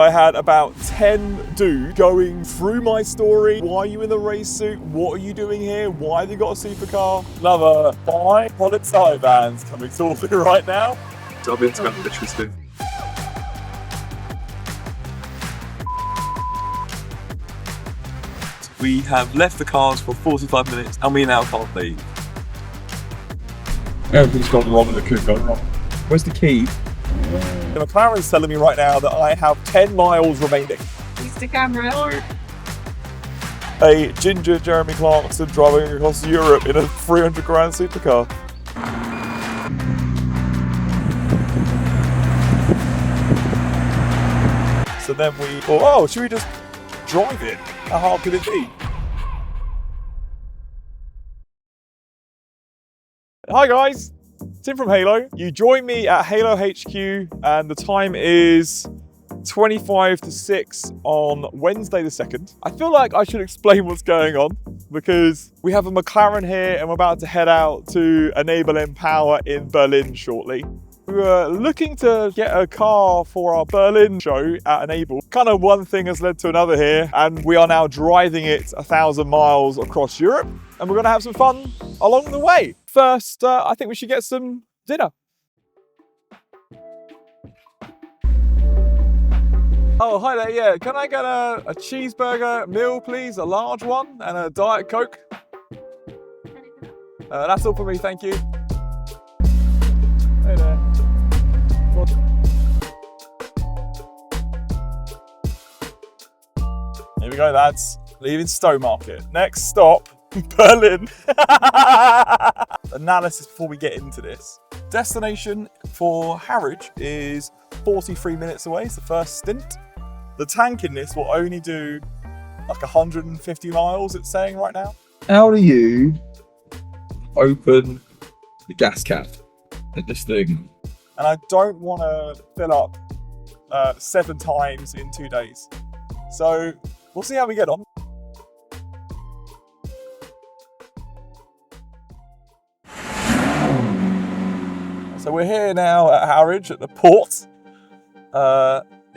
I had about 10 dudes going through my story. Why are you in the race suit? What are you doing here? Why have you got a supercar? Another 5 HaloPSA vans coming towards me right now. So I'll be into that literally soon. We have left the cars for 45 minutes and we now can't leave. Everything's gone wrong and it could go wrong. Where's the key? The McLaren's telling me right now that I have 10 miles remaining. Use the camera. A ginger Jeremy Clarkson driving across Europe in a 300 grand supercar. So then we thought, oh, should we just drive it? How hard could it be? Hi guys, Tim from Halo. You join me at Halo HQ and the time is 25 to 6 on Wednesday the 2nd. I feel like I should explain what's going on because we have a McLaren here and we're about to head out to Enable Empower in Berlin shortly. We were looking to get a car for our Berlin show at Enable. Kind of one thing has led to another here and we are now driving it 1,000 miles across Europe and we're going to have some fun along the way. First, I think we should get some dinner. Oh, hi there, yeah. Can I get a cheeseburger meal, please? A large one and a Diet Coke? That's all for me, thank you. Hey there. Here we go, lads. Leaving Stowmarket. Next stop, Berlin. Analysis before we get into this. Destination for Harwich is 43 minutes away. It's the first stint. The tank in this will only do like 150 miles, it's saying right now. How do you open the gas cap at this thing? And I don't want to fill up 7 times in 2 days. So we'll see how we get on. So we're here now at Harwich at the port.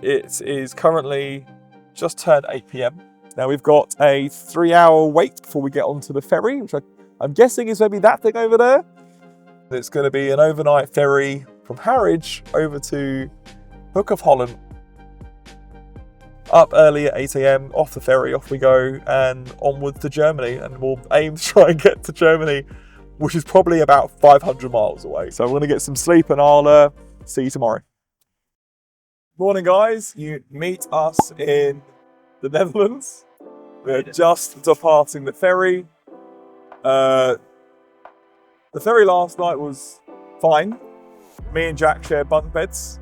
It is currently just turned 8 p.m. Now we've got a 3-hour wait before we get onto the ferry, which I'm guessing is maybe that thing over there. It's going to be an overnight ferry from Harwich over to Hook of Holland. Up early at 8 a.m, off the ferry, off we go, and onwards to Germany. And we'll aim to try and get to Germany, which is probably about 500 miles away. So I'm going to get some sleep and I'll see you tomorrow. Morning guys, you meet us in the Netherlands. We're just departing the ferry. The ferry last night was fine. Me and Jack shared bunk beds.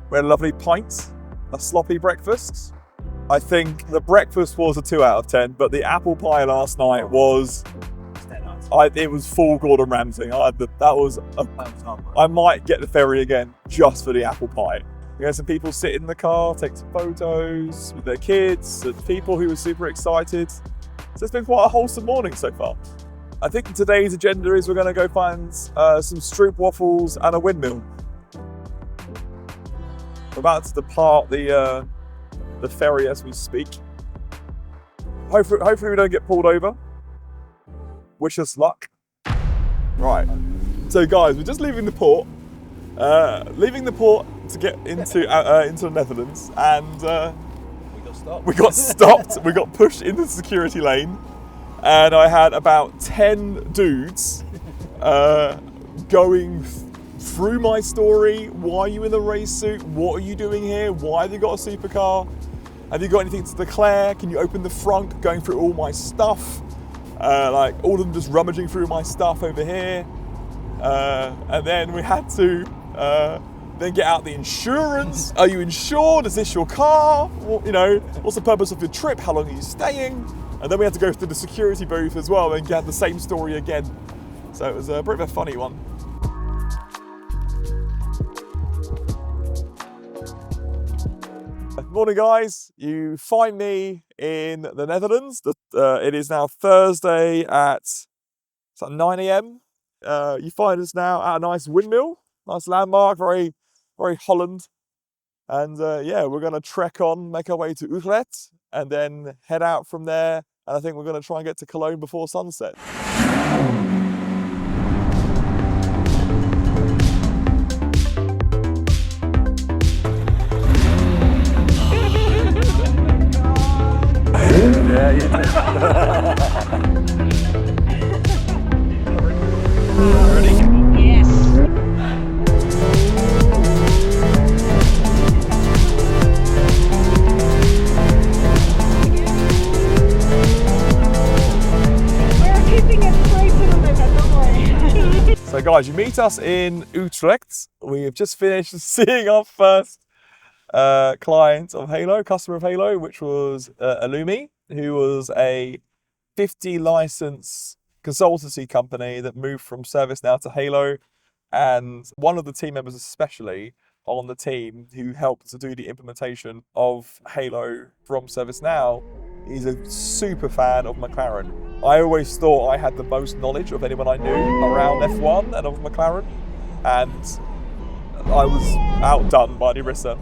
We had a lovely pint, a sloppy breakfast. I think the breakfast was a 2 out of 10, but the apple pie last night was, it was full Gordon Ramsay. I might get the ferry again just for the apple pie. We had some people sit in the car, take some photos with their kids, and people who were super excited. So it's been quite a wholesome morning so far. I think today's agenda is we're going to go find some stroop waffles and a windmill. We're about to depart the ferry as we speak. Hopefully we don't get pulled over. Wish us luck. Right. So guys, we're just leaving the port. To get into the Netherlands, and we got stopped. We got pushed into the security lane, and I had about 10 dudes going through my story. Why are you in the race suit? What are you doing here? Why have you got a supercar? Have you got anything to declare? Can you open the front? Going through all my stuff, like all of them just rummaging through my stuff over here, and then we had to. Then get out the insurance. Are you insured? Is this your car? Well, you know, what's the purpose of your trip? How long are you staying? And then we had to go through the security booth as well and get the same story again. So it was a bit of a funny one. Morning guys, you find me in the Netherlands. It is now Thursday at 9 a.m. You find us now at a nice windmill, nice landmark, very Holland. And yeah, we're going to trek on, make our way to Utrecht, and then head out from there. And I think we're going to try and get to Cologne before sunset. Yeah, you Ready? Yes. We're keeping it straight to the limit, don't worry. So guys, you meet us in Utrecht. We have just finished seeing our first client of Halo, customer of Halo, which was Illumi, who was a 50 license consultancy company that moved from ServiceNow to Halo. And one of the team members especially on the team who helped to do the implementation of Halo from ServiceNow is a super fan of McLaren. I always thought I had the most knowledge of anyone I knew around F1 and of McLaren, and I was outdone by Larissa.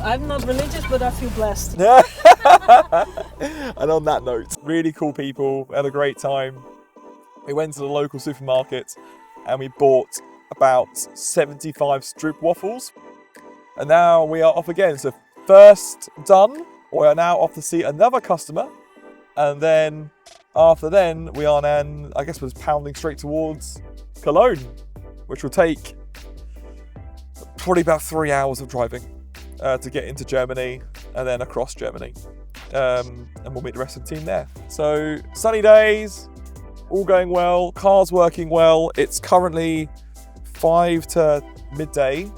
I'm not religious, but I feel blessed. And on that note, really cool people, had a great time. We went to the local supermarket and we bought about 75 stroop waffles. And now we are off again. So first done, we are now off to see another customer. And then after then, we are then, I guess, was pounding straight towards Cologne, which will take probably about 3 hours of driving. To get into Germany and then across Germany. And we'll meet the rest of the team there. So sunny days, all going well, car's working well. It's currently 5 to midday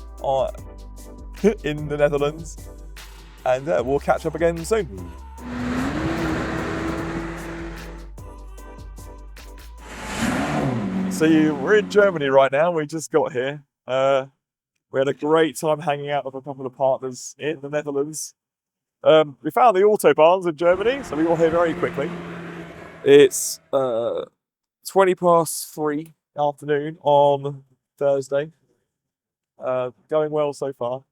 in the Netherlands. And we'll catch up again soon. So we're in Germany right now. We just got here. We had a great time hanging out with a couple of partners in the Netherlands. We found the autobahns in Germany, so we got here very quickly. It's 3:20 afternoon on Thursday. Going well so far.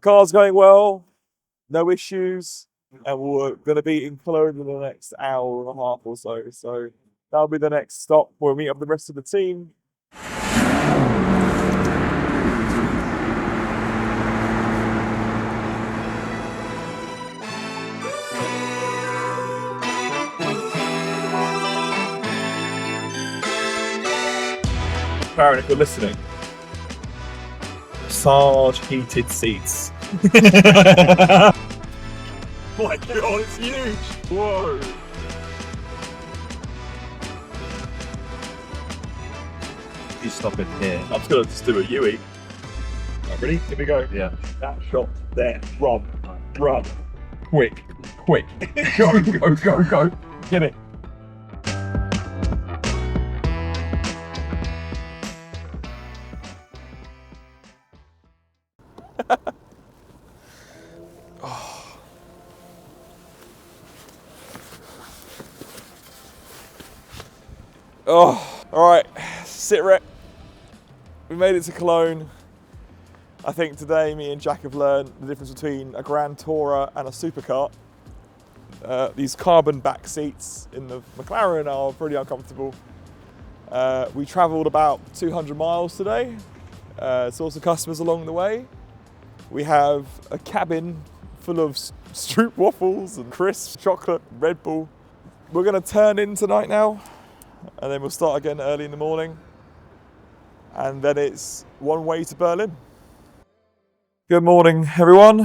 Car's going well, no issues, and we're going to be in Cologne in the next hour and a half or so. So that'll be the next stop. We'll meet up with the rest of the team. McLaren, if you're listening, Sarge heated seats. My God, it's huge! Whoa! You stop it here. I'm just gonna do a UE. Right, ready? Here we go. Yeah. That shot there. Run. Quick. Go. Get it. Oh, all right, sit rep. We made it to Cologne. I think today me and Jack have learned the difference between a Grand Tourer and a supercar. These carbon back seats in the McLaren are pretty uncomfortable. We travelled about 200 miles today. Saw some customers along the way. We have a cabin full of stroop waffles and crisps, chocolate, Red Bull. We're gonna turn in tonight now, and then we'll start again early in the morning. And then it's one way to Berlin. Good morning, everyone.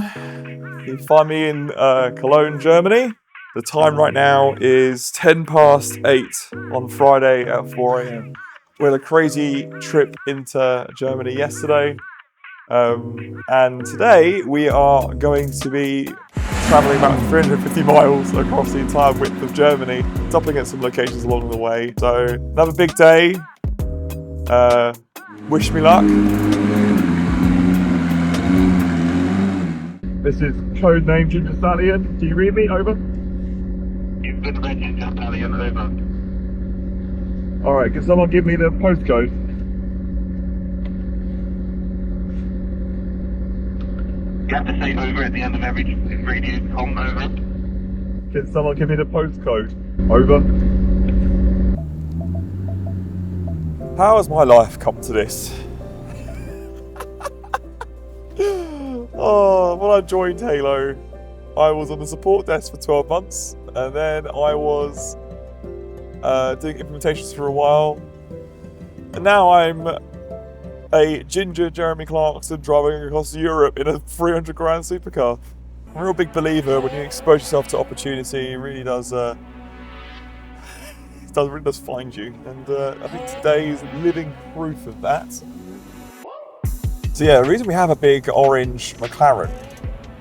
You can find me in Cologne, Germany. The time right now is 8:10 on Friday at 4 a.m. We had a crazy trip into Germany yesterday. And today we are going to be traveling about 350 miles across the entire width of Germany, stopping at some locations along the way. So another big day. Wish me luck. This is code name Ginger Stallion. Do you read me? Over. You've been read Ginger Stallion, over. Alright, can someone give me the postcode? have to say over at the end of every radio com, over. Can someone give me the postcode? Over. How has my life come to this? Oh, when I joined Halo, I was on the support desk for 12 months, and then I was doing implementations for a while, and now I'm a ginger Jeremy Clarkson driving across Europe in a 300 grand supercar. I'm a real big believer when you expose yourself to opportunity, it really does really does find you, and I think today is living proof of that. So yeah, the reason we have a big orange McLaren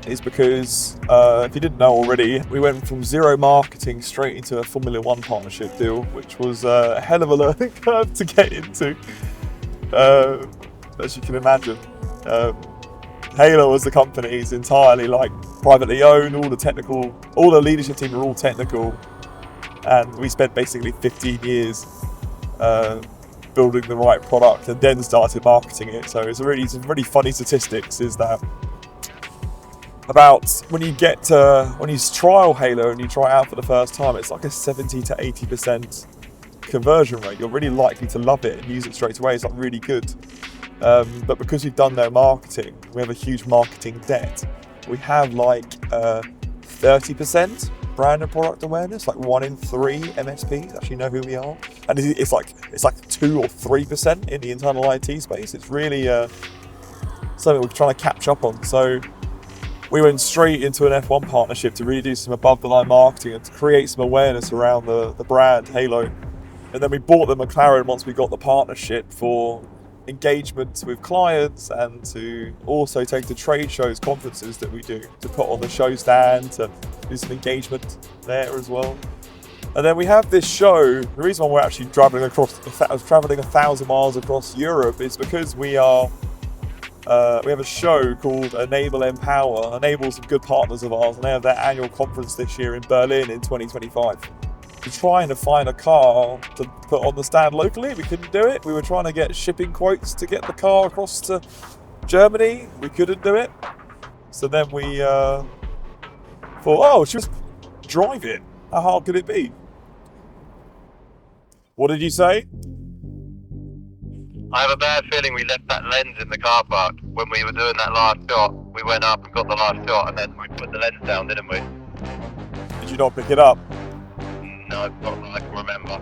is because, if you didn't know already, we went from zero marketing straight into a Formula One partnership deal, which was a hell of a learning curve to get into, as you can imagine. Halo as the company is entirely like privately owned, all the leadership team are all technical, and we spent basically 15 years building the right product and then started marketing it. So it's really funny statistics is that about when you trial Halo and you try it out for the first time, it's like a 70 to 80% conversion rate. You're really likely to love it and use it straight away. It's like really good. But because we've done no marketing, we have a huge marketing debt. We have like 30% brand and product awareness. Like 1 in 3 MSPs actually know who we are, and it's like 2 or 3% in the internal IT space. It's really something we're trying to catch up on. So we went straight into an F1 partnership to really do some above the line marketing and to create some awareness around the brand Halo. And then we bought the McLaren once we got the partnership for engagement with clients, and to also take to trade shows, conferences that we do, to put on the show stand, to do some engagement there as well. And then we have this show. The reason why we're actually traveling 1,000 miles across Europe is because we have a show called Enable Empower. Enable's some good partners of ours, and they have their annual conference this year in Berlin in 2025. We're trying to find a car to put on the stand locally. We couldn't do it. We were trying to get shipping quotes to get the car across to Germany. We couldn't do it. So then we thought, oh, just drive it. How hard could it be? What did you say? I have a bad feeling we left that lens in the car park when we were doing that last shot. We went up and got the last shot, and then we put the lens down, didn't we? Did you not pick it up? No, not that I can remember.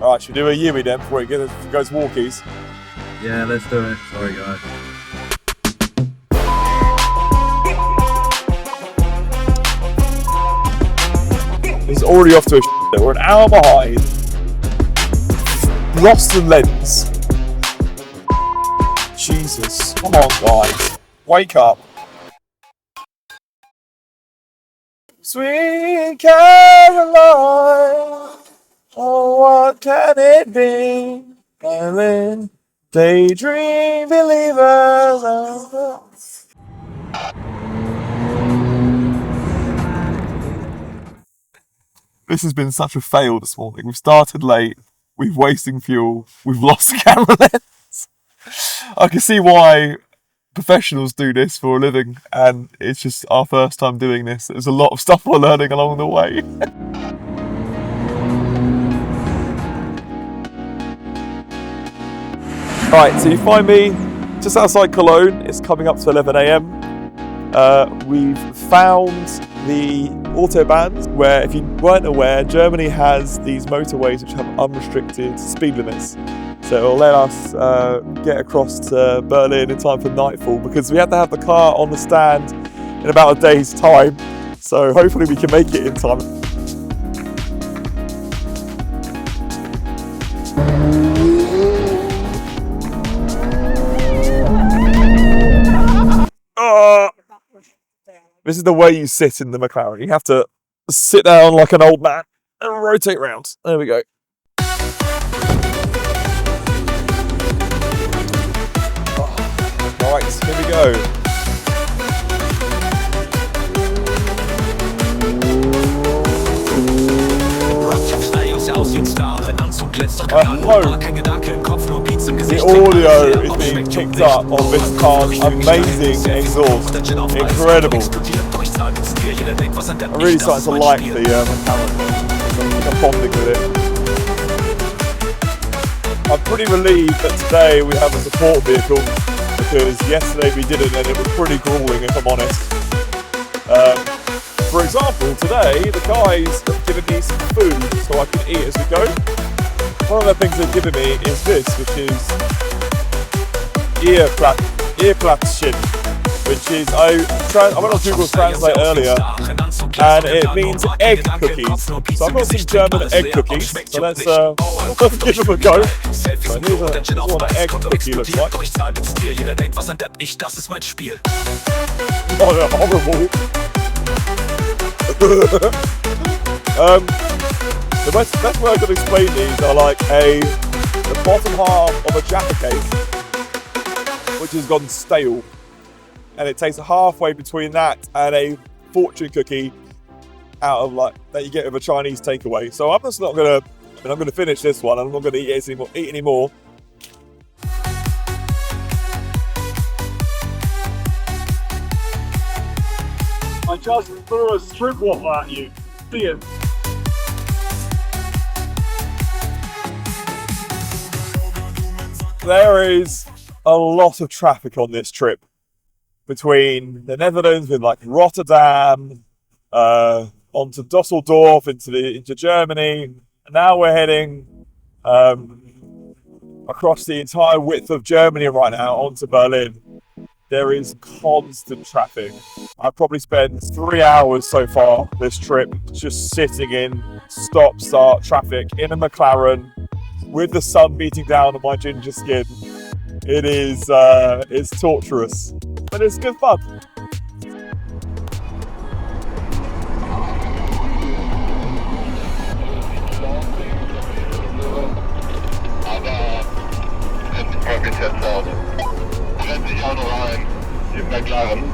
Alright, should we do a Yui then before it goes walkies? Yeah, let's do it. Sorry, guys. It's already off to a shit. We're an hour behind. Lost the lens. Jesus. Come on, guys. Wake up. Sweet Caroline, oh, what can it be? And then daydream believers. This has been such a fail this morning. We've started late, we've wasting fuel, we've lost the camera lens. I can see why professionals do this for a living, and it's just our first time doing this. There's a lot of stuff we're learning along the way. Right, so you find me just outside Cologne. It's coming up to 11 a.m. We've found the autobahn, where, if you weren't aware, Germany has these motorways which have unrestricted speed limits. So it'll let us get across to Berlin in time for nightfall, because we have to have the car on the stand in about a day's time. So hopefully we can make it in time. This is the way you sit in the McLaren. You have to sit down like an old man and rotate round. There we go. Right, here we go. Hello. The audio is being picked up on this car's amazing exhaust. Incredible. I'm really starting to like the McLaren. I'm bonding with it. I'm pretty relieved that today we have a support vehicle, because yesterday we didn't, and it was pretty grueling, if I'm honest. For example, today the guys have given me some food so I can eat as we go. One of the things they've given me is this, which is earplatschen, which is, I went on Google Translate earlier, and it means egg cookies. So I've got some German egg cookies, so let's give them a go. So here's what an egg cookie looks like. Oh, they're horrible. The best way I could explain these are like the bottom half of a Jaffa cake, which has gone stale, and it tastes halfway between that and a fortune cookie out of like that you get with a Chinese takeaway. So I'm just not gonna. I'm gonna finish this one. I'm not gonna eat any more. I just threw a strip waffle at you. See it. There is a lot of traffic on this trip between the Netherlands with like Rotterdam, onto Dusseldorf, into Germany, and now we're heading across the entire width of Germany right now onto Berlin. There is constant traffic. I've probably spent 3 hours so far this trip just sitting in stop-start traffic in a McLaren with the sun beating down on my ginger skin. It is it's torturous, but it's good fun. McLaren.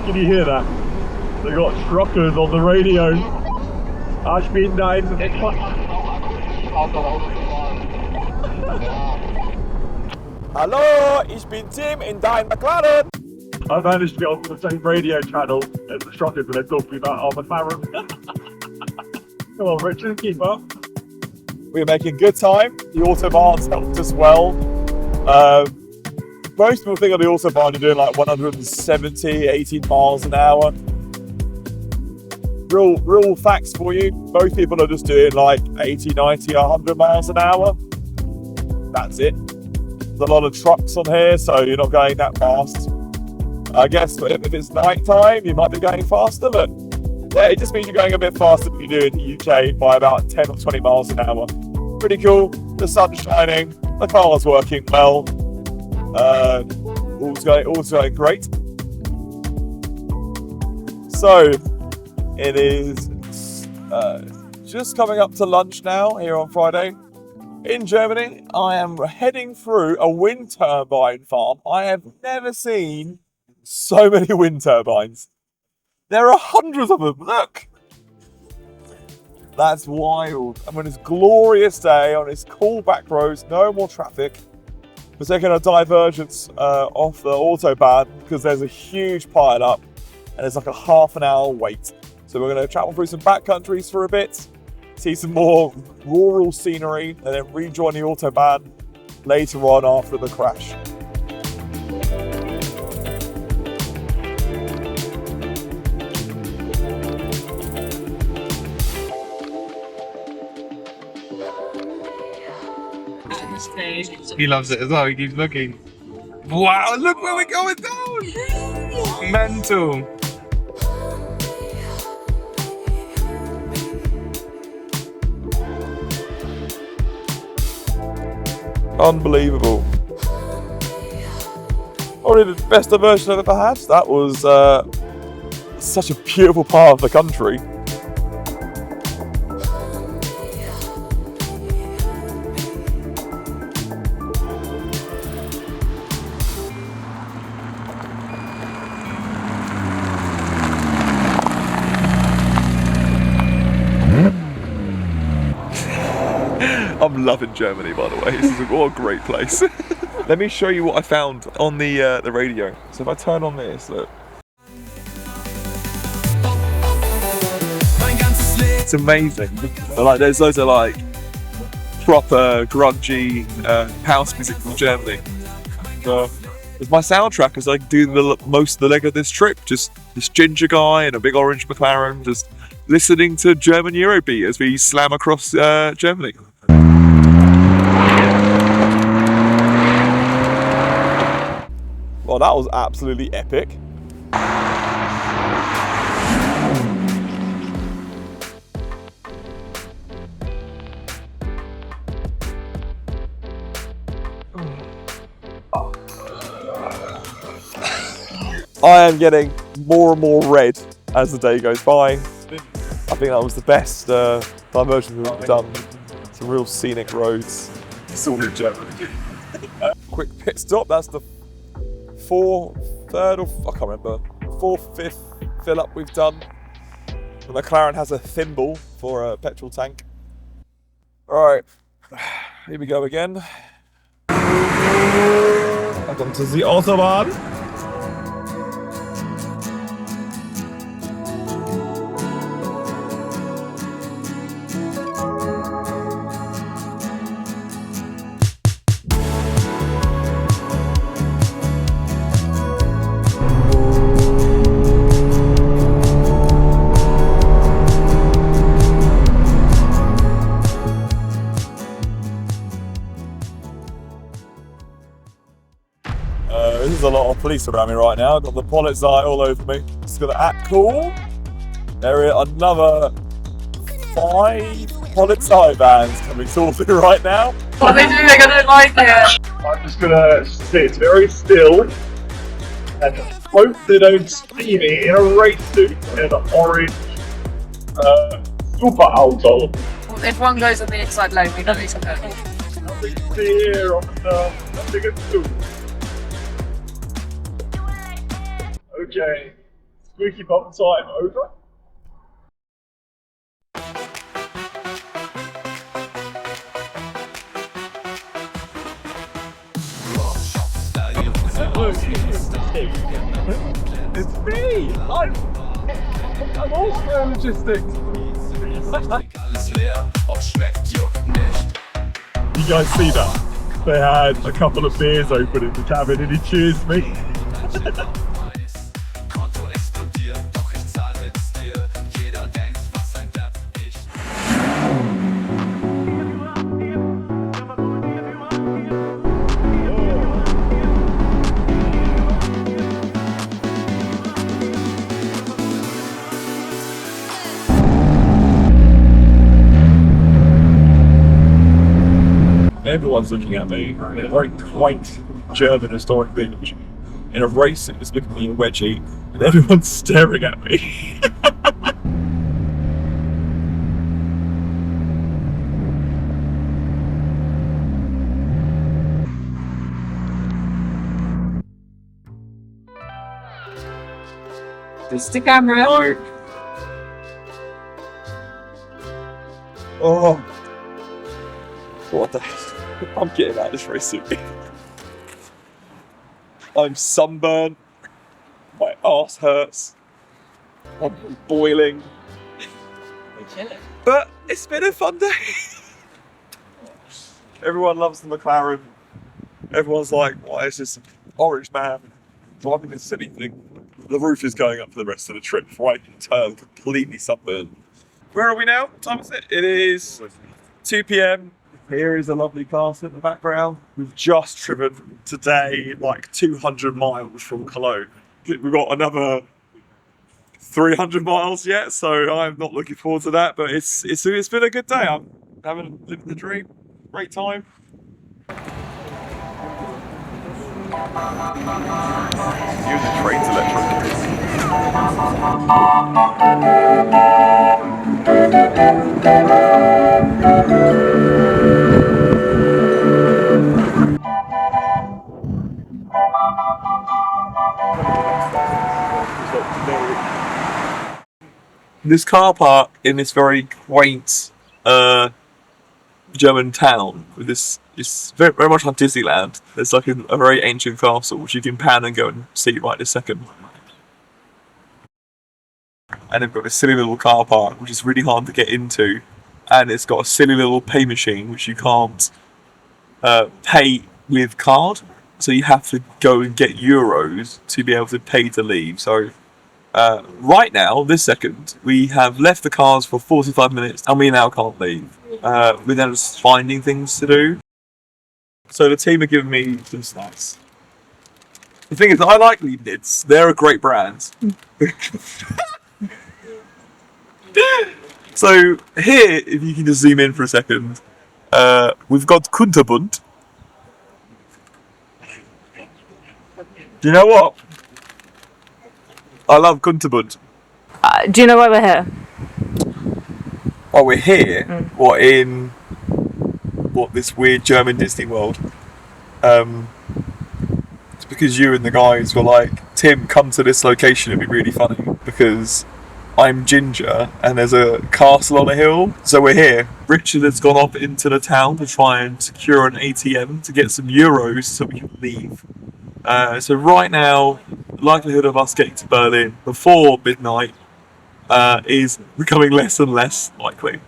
Can you hear that? They got truckers on the radio. Ich bin dein. Hello, ich bin Tim in dein McLaren. I managed to get onto the same radio channel as the truckers when they're talking about our McLaren. Come on, Richard, keep up. We're making good time. The autobahn's helped us well. Most people think on the autobahn you're doing like 170, 18 miles an hour. Real facts for you. Most people are just doing like 80, 90, 100 miles an hour. That's it. There's a lot of trucks on here, so you're not going that fast. I guess if it's night time, you might be going faster, but yeah, it just means you're going a bit faster than you do in the UK by about 10 or 20 miles an hour. Pretty cool. The sun's shining. The car's working well. All's going great. So it is just coming up to lunch now here on Friday. In Germany, I am heading through a wind turbine farm. I have never seen so many wind turbines. There are hundreds of them. Look. That's wild. I mean, it's a glorious day on this cool back roads, no more traffic. We're taking a divergence off the autobahn because there's a huge pile up and it's like a half an hour wait. So we're going to travel through some back countries for a bit, see some more rural scenery, and then rejoin the autobahn later on after the crash. He loves it as well, he keeps looking. Wow, look where we're going down! Mental. Unbelievable. Probably the best diversion I've ever had. That was such a beautiful part of the country. I'm loving Germany, by the way. This is what a great place. Let me show you what I found on the radio. So if I turn on this, look. It's amazing. But like, there's loads of like proper grungy house music from Germany. It's my soundtrack as I do most of the leg of this trip. Just this ginger guy and a big orange McLaren, just listening to German Eurobeat as we slam across Germany. Well, that was absolutely epic. I am getting more and more red as the day goes by. I think that was the best diversion we've done. Some real scenic roads. It's all in Germany. Quick pit stop. That's the fourth, fifth fill up we've done. The McLaren has a thimble for a petrol tank. All right, here we go again. Welcome to the autobahn. There's a lot of police around me right now. I've got the Polizei all over me. Just gonna act cool. There are another 5 Polizei vans coming towards me right now. What are they doing? They're gonna like it. I'm just gonna sit very still and hope they don't see me in a race suit in an orange super auto. Everyone goes on the inside lane. We know it's okay. Nothing to see here on nothing to do. Okay, squeaky bottom time over. It's me! I'm also logistics. You guys see that? They had a couple of beers open in the cabin and he cheers me. Everyone's looking at me in a very quaint German historic village. In a race, it's looking at me in wedgie, and everyone's staring at me. Just the camera. Oh, what the heck? I'm getting out of this race suit. I'm sunburned. My arse hurts. I'm boiling. But it's been a fun day. Everyone loves the McLaren. Everyone's like, why is this orange man driving this silly thing? The roof is going up for the rest of the trip before I turn completely sunburned. Where are we now? What time is it? It is 2 p.m. Here is a lovely castle in the background. We've just driven today like 200 miles from Cologne. We've got another 300 miles yet, so I'm not looking forward to that. But it's been a good day. I'm having lived the dream. Great time. Using trains electric. This car park in this very quaint German town with this. It's very, very much like Disneyland. There's like a very ancient castle which you can pan and go and see right this second. And they've got this silly little car park which is really hard to get into, and it's got a silly little pay machine which you can't pay with card, so you have to go and get euros to be able to pay to leave. So right now, this second, we have left the cars for 45 minutes and we now can't leave. We're now just finding things to do. So the team are giving me some snacks. The thing is, I like Leibniz. They're a great brand. So here, if you can just zoom in for a second, we've got Kunterbund. Do you know what? I love Kunterbund. Do you know why we're here? Oh, we're here? What, in this weird German Disney World? It's because you and the guys were like, Tim, come to this location, it'd be really funny, because I'm ginger and there's a castle on a hill, so we're here. Richard has gone off into the town to try and secure an ATM to get some euros so we can leave. So right now, the likelihood of us getting to Berlin before midnight is becoming less and less likely.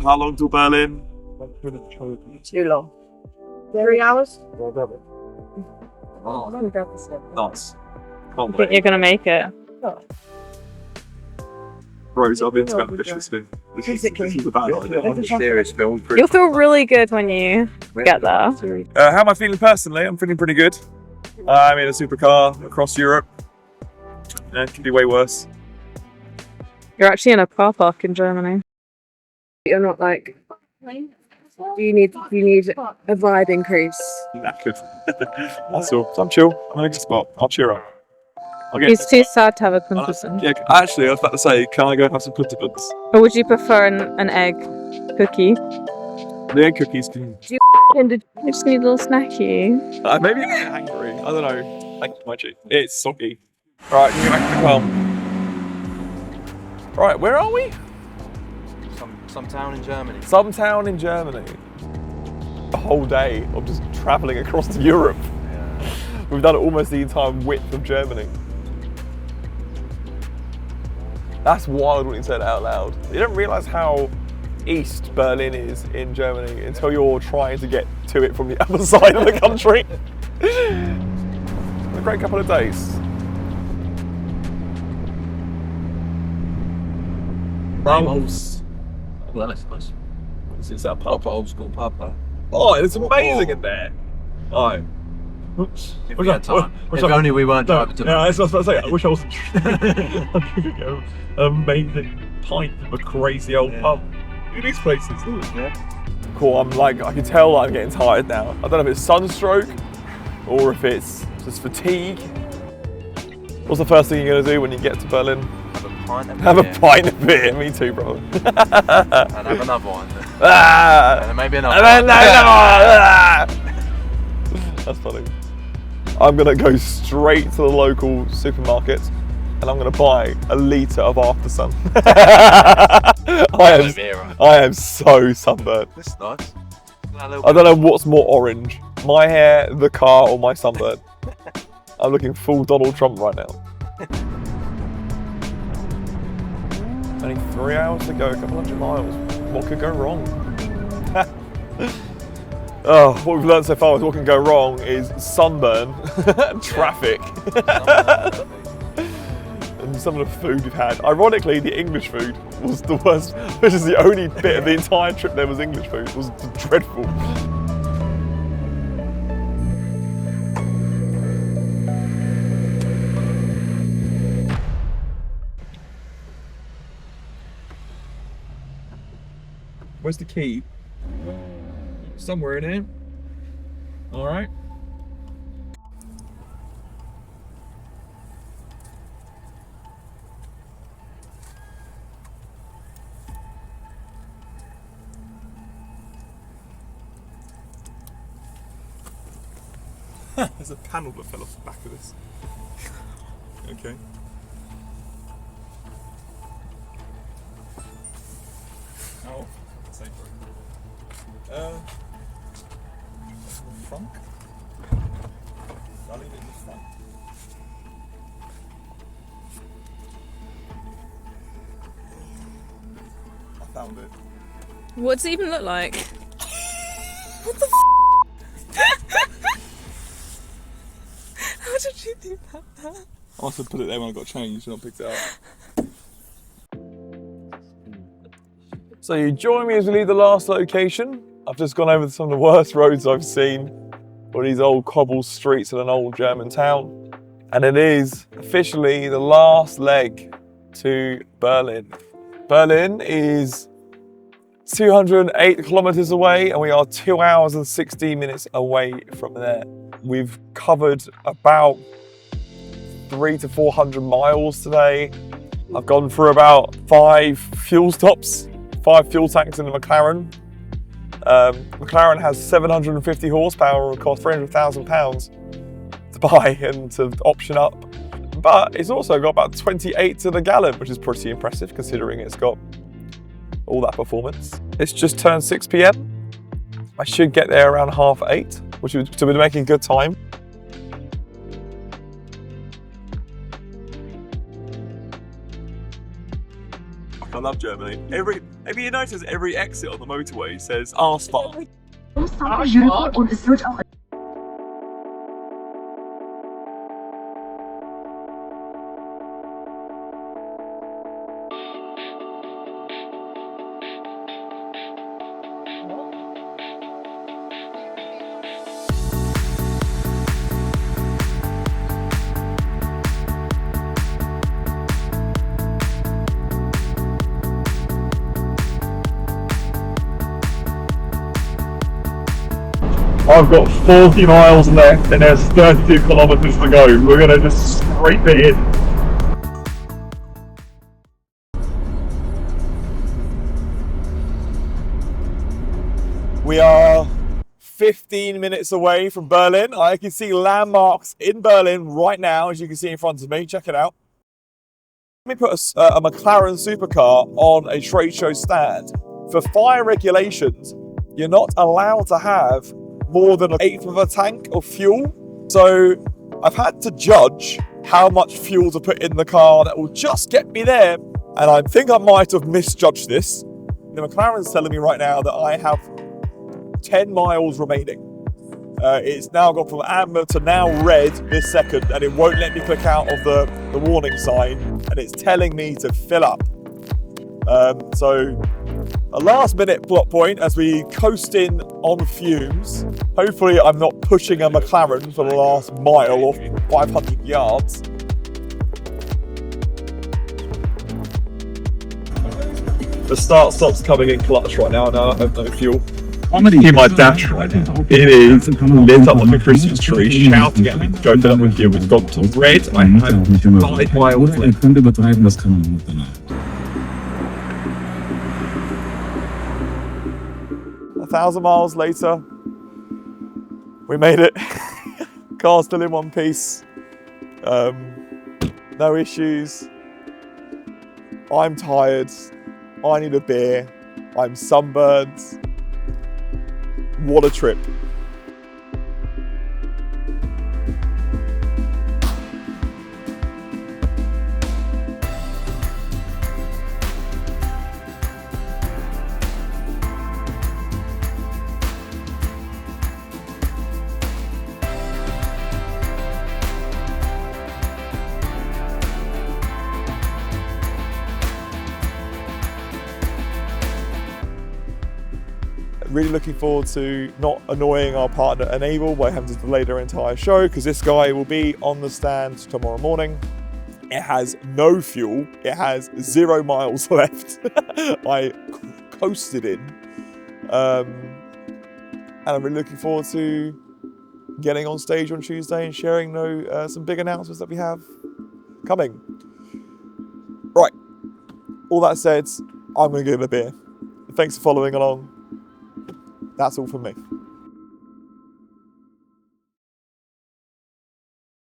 How long to Berlin? Too long. 3 hours? Oh, nice. Can't Think you're gonna make it? Bros, I've been to ambitious. This is a bad idea. You'll feel really good when you get there. How am I feeling personally? I'm feeling pretty good. I'm in a supercar across Europe. It could be way worse. You're actually in a car park in Germany. You're not like, you need a vibe increase. Knackered. That's all. So I'm chill. I'm in a good spot. I'll cheer up. He's too sad to have a Kunterbund. Yeah, actually, I was about to say, can I go have some Kunterbunds? Or would you prefer an egg cookie? The egg cookies can. You just need a little snacky. Maybe I'm angry. I don't know. Thank you, my G. It's soggy. Right, can we get back to the car? Right, where are we? Some town in Germany. Some town in Germany. A whole day of just travelling across Europe. Yeah. We've done almost the entire width of Germany. That's wild when you say it out loud. You don't realise how east Berlin is in Germany until you're trying to get to it from the other side of the country. A great couple of days. Ramos. Well, that's nice. This is that pub. Proper old school pub, though. Oh, it's amazing in there. Oh. Oops. If we had time. If only we weren't driving to. Yeah, that's what I was about to say. I wish I wasn't drinking an amazing pint of a crazy old pub. Look at these places. Yeah. Cool. I can tell I'm getting tired now. I don't know if it's sunstroke or if it's just fatigue. What's the first thing you're going to do when you get to Berlin? Have a pint of beer. Me too, bro. And have another one. And then maybe another one. Ah! That's funny. I'm going to go straight to the local supermarket and I'm going to buy a litre of After Sun. I am so sunburned. That's nice. I don't know what's more orange. My hair, the car, or my sunburn. I'm looking full Donald Trump right now. Only 3 hours to go, a couple hundred miles. What could go wrong? Oh, what we've learned so far with what can go wrong is sunburn, traffic, and some of the food we've had. Ironically, the English food was the worst, which is the only bit of the entire trip there was English food. It was dreadful. Where's the key? Somewhere in here. All right. There's a panel that fell off the back of this. Okay. Oh, same the front? I'll leave it in the front. I found it. What does it even look like? What the How did you do that? I must have put it there when I got changed and not picked it up. So you join me as we leave the last location. I've just gone over some of the worst roads I've seen. All these old cobble streets in an old German town. And it is officially the last leg to Berlin. Berlin is 208 kilometers away and we are 2 hours and 16 minutes away from there. We've covered about 300 to 400 miles today. I've gone through about 5 fuel stops, 5 fuel tanks in the McLaren. McLaren has 750 horsepower and cost £300,000 to buy and to option up. But it's also got about 28 to the gallon, which is pretty impressive considering it's got all that performance. It's just turned 6 PM. I should get there around 8:30, which would be making good time. I love Germany. Maybe you notice every exit on the motorway says Arschbach. I've got 40 miles left and there's 32 kilometers to go. We're gonna just scrape it in. We are 15 minutes away from Berlin. I can see landmarks in Berlin right now, as you can see in front of me. Check it out. Let me put a McLaren supercar on a trade show stand. For fire regulations, you're not allowed to have more than 1/8 of a tank of fuel. So I've had to judge how much fuel to put in the car that will just get me there. And I think I might have misjudged this. The McLaren's telling me right now that I have 10 miles remaining. It's now gone from amber to now red this second, and it won't let me click out of the warning sign, and it's telling me to fill up. So a last minute plot point as we coast in on fumes. Hopefully I'm not pushing a McLaren for the last mile or 500 yards. The start stop's coming in clutch right now. I have no fuel. In my dash right now, it is lit up like a Christmas tree, shouting at me to go fill up with fuel. It's gone to red. I have 5 miles left. 1,000 miles later, we made it. Car's still in one piece. No issues. I'm tired. I need a beer. I'm sunburned. What a trip. Really looking forward to not annoying our partner Enable by having to delay their entire show, because this guy will be on the stand tomorrow morning. It has no fuel. It has 0 miles left. I coasted in. And I'm really looking forward to getting on stage on Tuesday and sharing some big announcements that we have coming. Right, all that said, I'm going to give it a beer. Thanks for following along. That's all from me.